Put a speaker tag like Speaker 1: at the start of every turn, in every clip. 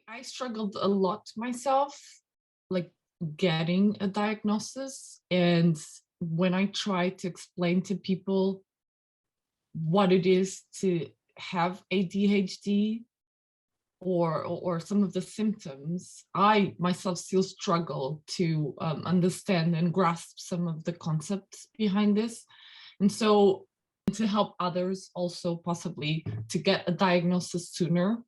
Speaker 1: I struggled a lot myself, like getting a diagnosis. And when I try to explain to people what it is to have ADHD or some of the symptoms, I myself still struggle to understand and grasp some of the concepts behind this. And so to help others also possibly to get a diagnosis sooner,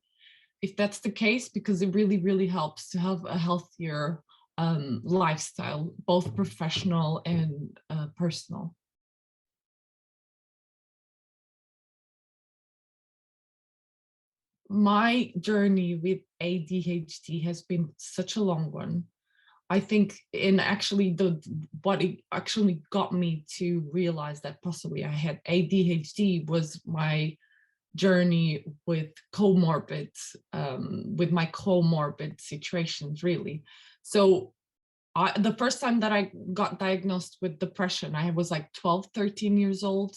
Speaker 1: if that's the case, because it really, really helps to have a healthier lifestyle, both professional and personal. My journey with ADHD has been such a long one. I think in actually the what it actually got me to realize that possibly I had ADHD was my journey with with my comorbid situations, really. So the first time that I got diagnosed with depression, I was like 12, 13 years old.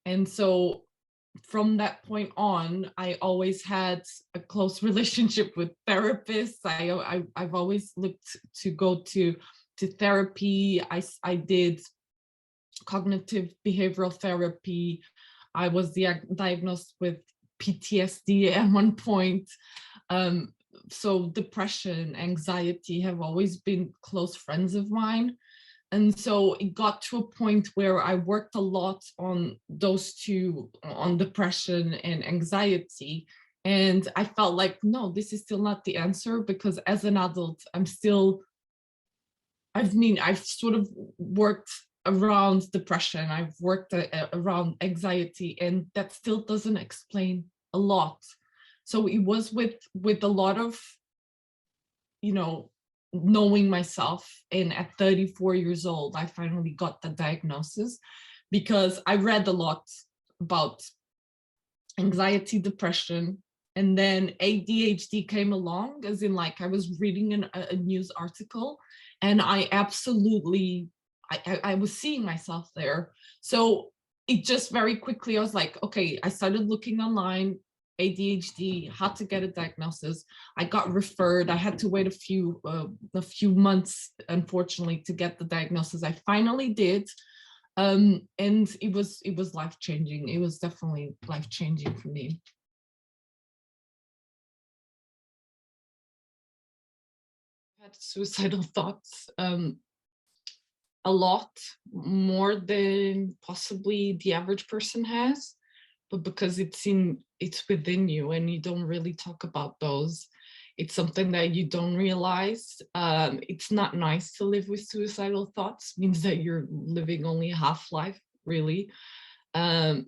Speaker 1: And so from that point on, I always had a close relationship with therapists. I've always looked to go to therapy. I did cognitive behavioral therapy. I was diagnosed with PTSD at one point. Um, so depression, anxiety have always been close friends of mine. And so it got to a point where I worked a lot on those two, on depression and anxiety. And I felt like, no, this is still not the answer, because as an adult, I've sort of worked around depression, I've worked around anxiety, and that still doesn't explain a lot. So it was with a lot of, you know, knowing myself. And at 34 years old, I finally got the diagnosis, because I read a lot about anxiety, depression, and then ADHD came along, as in like I was reading a news article, and I absolutely, I was seeing myself there. So it just very quickly, I was like, okay, I started looking online, ADHD, how to get a diagnosis. I got referred. I had to wait a few months, unfortunately, to get the diagnosis. I finally did, and it was life changing. It was definitely life changing for me. I had suicidal thoughts a lot more than possibly the average person has, but because it's within you and you don't really talk about those, it's something that you don't realize. It's not nice to live with suicidal thoughts, means that you're living only a half life, really. um,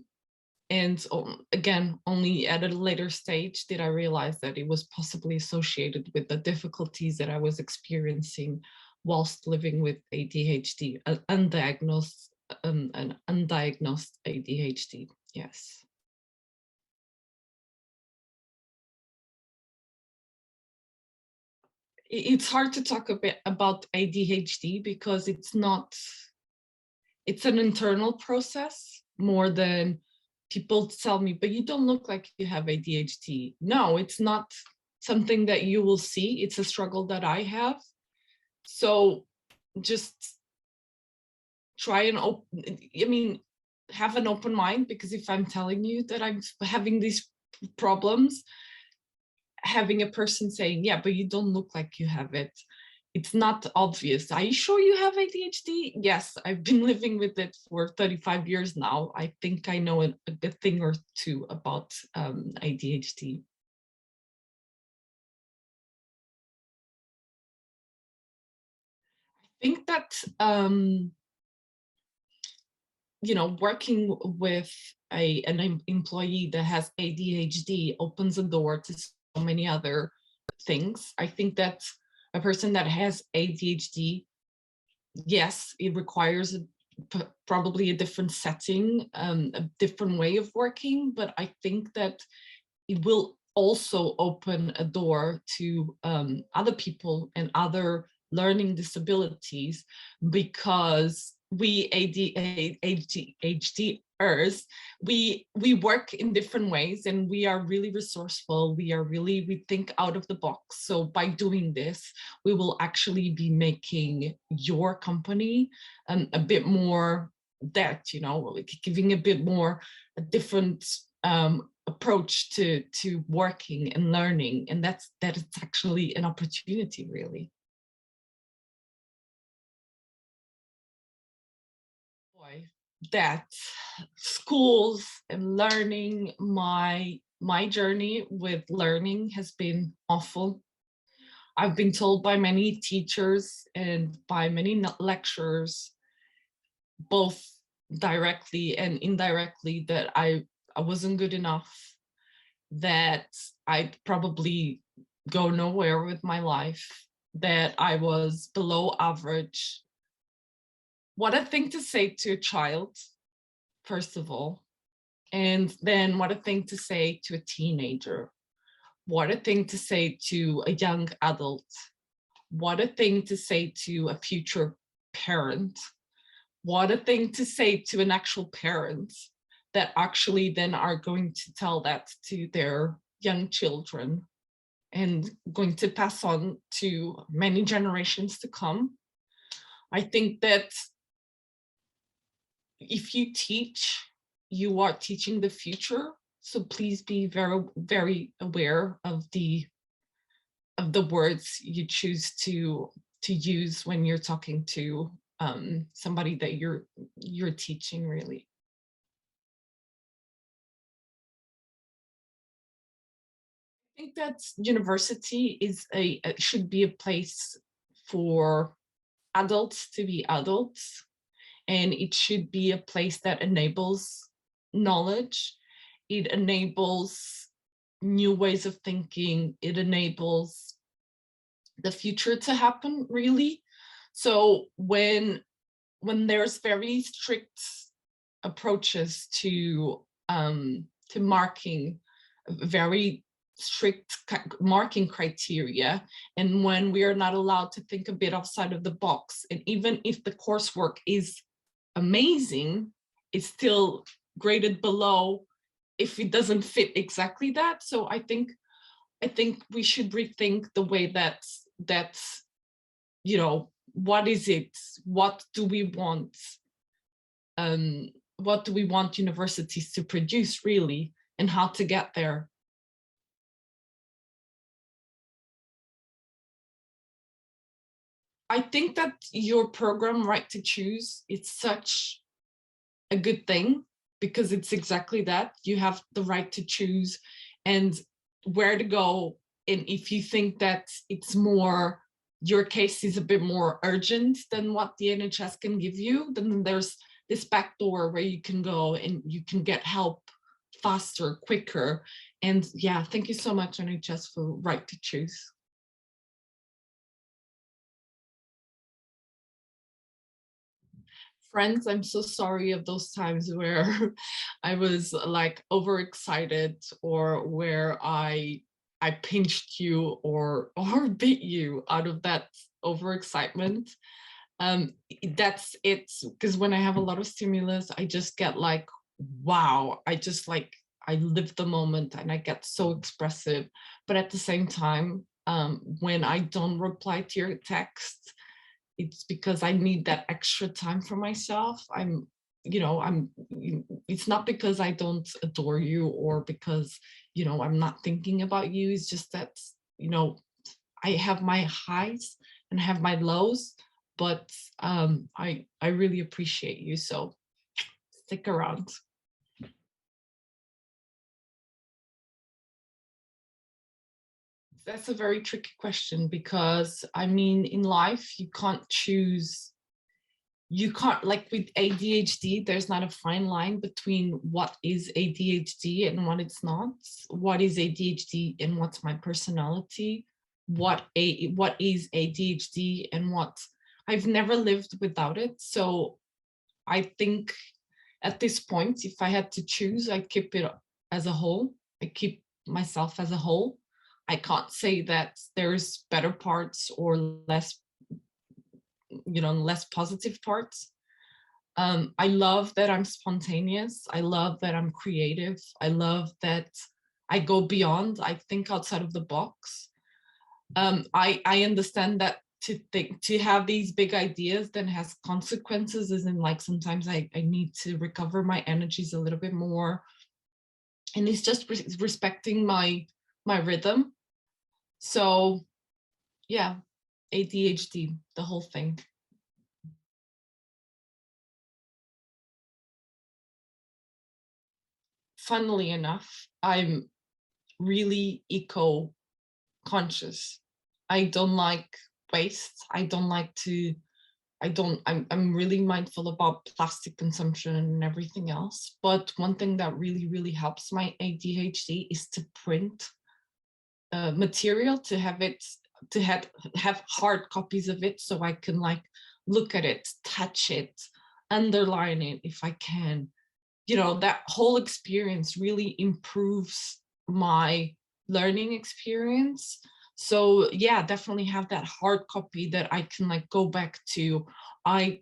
Speaker 1: and again, only at a later stage did I realize that it was possibly associated with the difficulties that I was experiencing whilst living with ADHD, an undiagnosed ADHD. Yes. It's hard to talk a bit about ADHD because it's an internal process more than people tell me, but you don't look like you have ADHD. No, it's not something that you will see. It's a struggle that I have. So just try and have an open mind, because if I'm telling you that I'm having these problems, having a person saying, yeah, but you don't look like you have it, it's not obvious. Are you sure you have ADHD? Yes, I've been living with it for 35 years now. I think I know a thing or two about ADHD. I think that working with an employee that has ADHD opens a door to so many other things. I think that a person that has ADHD, yes, it requires probably a different setting, a different way of working, but I think that it will also open a door to other people and other learning disabilities, because we ADHD we work in different ways, and we are really resourceful. We think out of the box. So by doing this, we will actually be making your company a bit more that, like giving a bit more a different approach to working and learning, and that is actually an opportunity, really. Boy, that schools and learning, my journey with learning has been awful. I've been told by many teachers and by many lecturers, both directly and indirectly, that I wasn't good enough, that I'd probably go nowhere with my life, that I was below average. What a thing to say to a child, first of all. And then what a thing to say to a teenager. What a thing to say to a young adult. What a thing to say to a future parent. What a thing to say to an actual parent that actually then are going to tell that to their young children and going to pass on to many generations to come. I think that if you teach, you are teaching the future. So please be very, very aware of the words you choose to use when you're talking to somebody that you're teaching, really. I think that university should be a place for adults to be adults, and it should be a place that enables knowledge. It enables new ways of thinking. It enables the future to happen, really. So when there's very strict approaches to marking, very strict marking criteria, and when we are not allowed to think a bit outside of the box, and even if the coursework is amazing, it's still graded below if it doesn't fit exactly that. So I think we should rethink the way that what is it, what do we want, what do we want universities to produce, really, and how to get there. I think that your program, Right to Choose, it's such a good thing, because it's exactly that. You have the right to choose and where to go. And if you think that it's more, your case is a bit more urgent than what the NHS can give you, then there's this back door where you can go and you can get help faster, quicker. And yeah, thank you so much, NHS, for Right to Choose. Friends, I'm so sorry of those times where I was like overexcited, or where I pinched you or beat you out of that overexcitement. That's it, because when I have a lot of stimulus, I just get like, wow, I live the moment and I get so expressive. But at the same time, when I don't reply to your text, it's because I need that extra time for myself. It's not because I don't adore you, or because, I'm not thinking about you. It's just that, I have my highs and I have my lows, but I really appreciate you. So stick around. That's a very tricky question, because I mean, in life, you can't, like with ADHD, there's not a fine line between what is ADHD and what it's not. What is ADHD and what's my personality? What is ADHD and what I've never lived without it. So I think at this point, if I had to choose, I keep it as a whole. I keep myself as a whole. I can't say that there's better parts or less positive parts. I love that I'm spontaneous. I love that I'm creative. I love that I go beyond. I think outside of the box. I understand that to have these big ideas then has consequences, as in like sometimes I need to recover my energies a little bit more, and it's just respecting my rhythm. So yeah, ADHD, the whole thing. Funnily enough, I'm really eco conscious. I don't like waste. I don't like to, I'm really mindful about plastic consumption and everything else. But one thing that really helps my ADHD is to print material, to have it, to have hard copies of it, so I can like look at it, touch it, underline it if I can. You know, that whole experience really improves my learning experience. So yeah, definitely have that hard copy that I can like go back to. I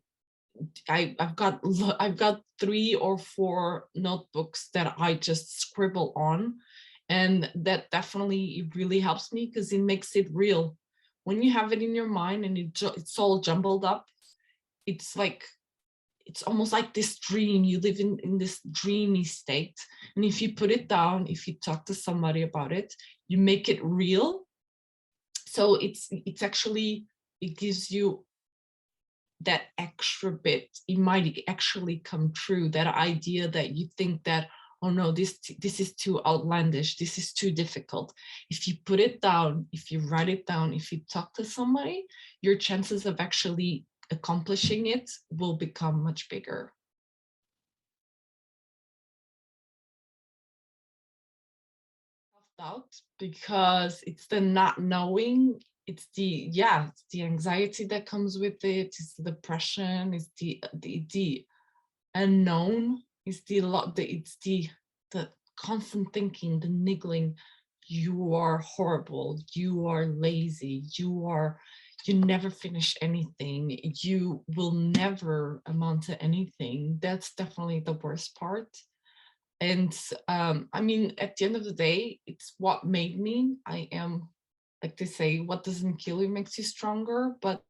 Speaker 1: I've got 3 or 4 notebooks that I just scribble on, and that definitely really helps me because it makes it real. When you have it in your mind and it's all jumbled up, it's like it's almost like this dream. You live in this dreamy state, and if you put it down, if you talk to somebody about it, you make it real. So it's actually, it gives you that extra bit. It might actually come true, that idea that you think that, oh no, this is too outlandish, this is too difficult. If you put it down, if you write it down, if you talk to somebody, your chances of actually accomplishing it will become much bigger. Self-doubt, because it's the not knowing, it's the, yeah, it's the anxiety that comes with it, it's the depression, it's the unknown, is the lot, it's the constant thinking, the niggling. You are horrible, you are lazy, you never finish anything, you will never amount to anything. That's definitely the worst part. And I mean, at the end of the day, it's what made me. I am, like they say, what doesn't kill you makes you stronger. But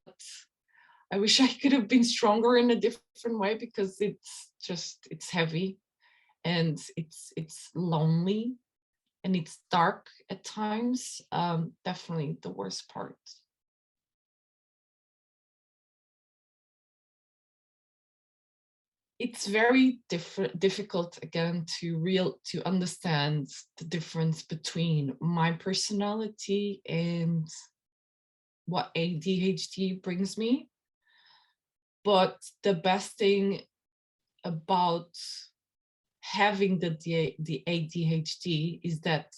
Speaker 1: I wish I could have been stronger in a different way, because it's just, it's heavy, and it's lonely, and it's dark at times. Definitely the worst part. It's very difficult again to understand the difference between my personality and what ADHD brings me. But the best thing about having the ADHD is that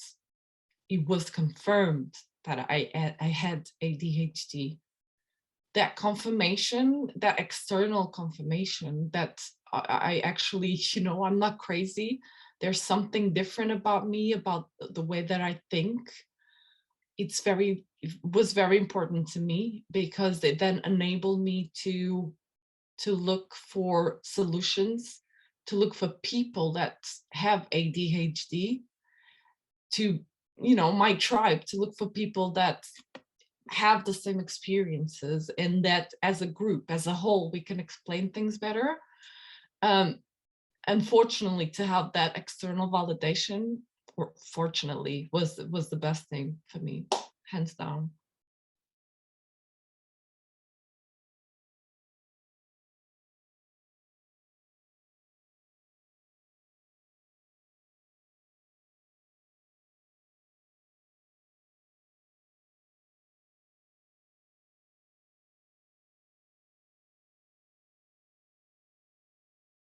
Speaker 1: it was confirmed that I had ADHD. That confirmation, that external confirmation that I actually, you know, I'm not crazy. There's something different about me, about the way that I think. It was very important to me, because it then enabled me to look for solutions, to look for people that have ADHD, to, you know, my tribe, to look for people that have the same experiences, and that as a group, as a whole, we can explain things better. Um, Unfortunately, to have that external validation, or fortunately, was the best thing for me, hands down.